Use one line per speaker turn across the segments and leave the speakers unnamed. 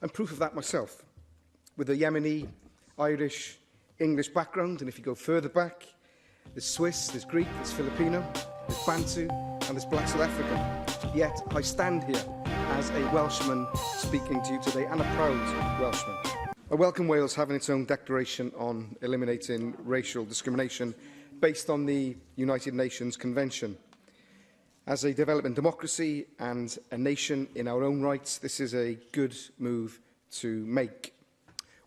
I'm proof of that myself, with a Yemeni, Irish, English background, and if you go further back, there's Swiss, there's Greek, there's Filipino, there's Bantu, and there's Black South African. Yet I stand here as a Welshman speaking to you today, and a proud Welshman. I welcome Wales having its own declaration on eliminating racial discrimination based on the United Nations Convention. As a developing democracy and a nation in our own rights, this is a good move to make.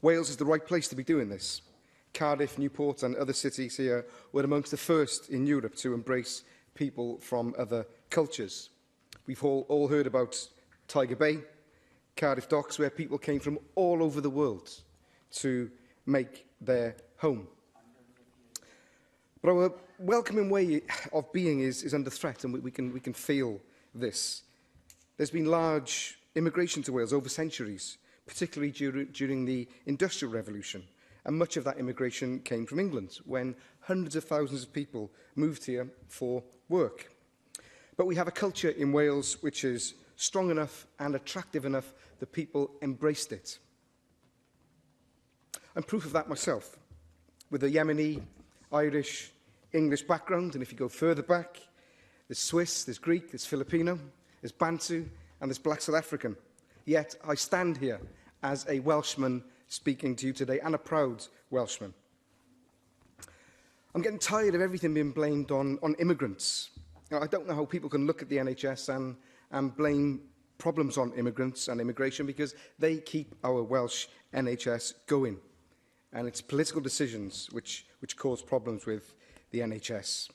Wales is the right place to be doing this. Cardiff, Newport and other cities here were amongst the first in Europe to embrace people from other cultures. We've all heard about Tiger Bay, Cardiff Docks, where people came from all over the world to make their home. But our welcoming way of being is under threat, and we can feel this. There's been large immigration to Wales over centuries, particularly during the Industrial Revolution, and much of that immigration came from England, when hundreds of thousands of people moved here for work. But we have a culture in Wales which is strong enough and attractive enough that people embraced it. I'm proof of that myself, with a Yemeni, Irish, English background, and if you go further back, there's Swiss, there's Greek, there's Filipino, there's Bantu, and there's Black South African. Yet I stand here as a Welshman speaking to you today, and a proud Welshman. I'm getting tired of everything being blamed on immigrants. I don't know how people can look at the NHS and blame problems on immigrants and immigration, because they keep our Welsh NHS going. And it's political decisions which cause problems with the NHS.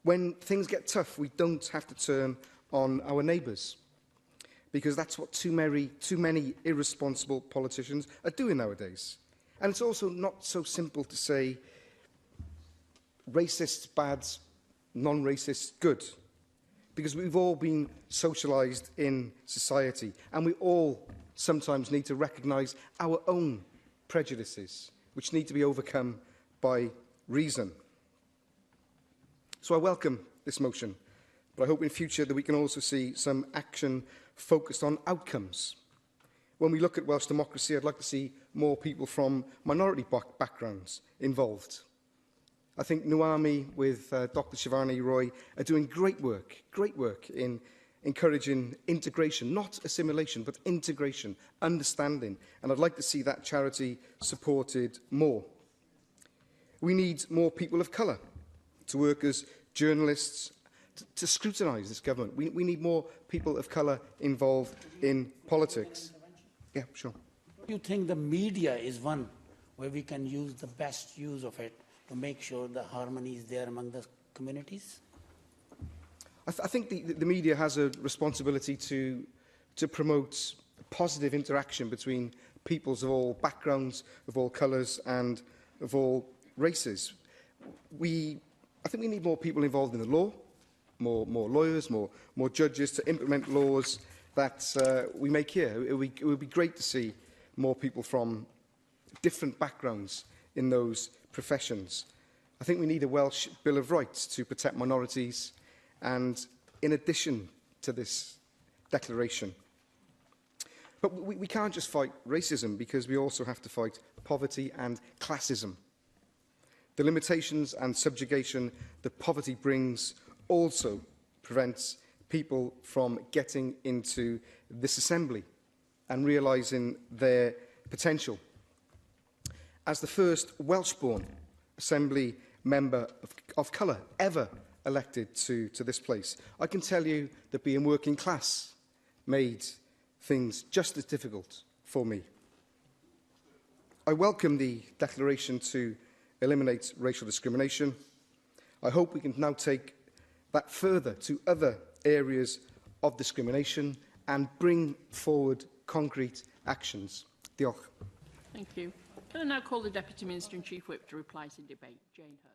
When things get tough, we don't have to turn on our neighbours, because that's what too many irresponsible politicians are doing nowadays. And it's also not so simple to say racists bad, non-racists good, because we've all been socialised in society, and we all sometimes need to recognise our own prejudices, which need to be overcome by reason. So I welcome this motion, but I hope in future that we can also see some action focused on outcomes. When we look at Welsh democracy, I'd like to see more people from minority backgrounds involved. I think Nuami with Dr. Shivani Roy are doing great work in encouraging integration, not assimilation, but integration, understanding. And I'd like to see that charity supported more. We need more people of colour to work as journalists, to scrutinise this government. We need more people of colour involved in politics. Yeah, sure.
Do you think the media is one where we can use the best use of it to make sure the harmony is there among the communities?
I think the media has a responsibility to promote positive interaction between peoples of all backgrounds, of all colours and of all races. I think we need more people involved in the law, more lawyers, more judges to implement laws that we make here. It would be great to see more people from different backgrounds in those professions. I think we need a Welsh Bill of Rights to protect minorities, and in addition to this declaration. But we can't just fight racism, because we also have to fight poverty and classism. The limitations and subjugation that poverty brings also prevents people from getting into this assembly and realising their potential. As the first Welsh-born Assembly member of colour ever elected to this place, I can tell you that being working class made things just as difficult for me. I welcome the declaration to eliminate racial discrimination. I hope we can now take that further to other areas of discrimination and bring forward concrete actions. Diolch.
Thank you. Can I now call the Deputy Minister and Chief Whip to reply to debate? Jane Hurd.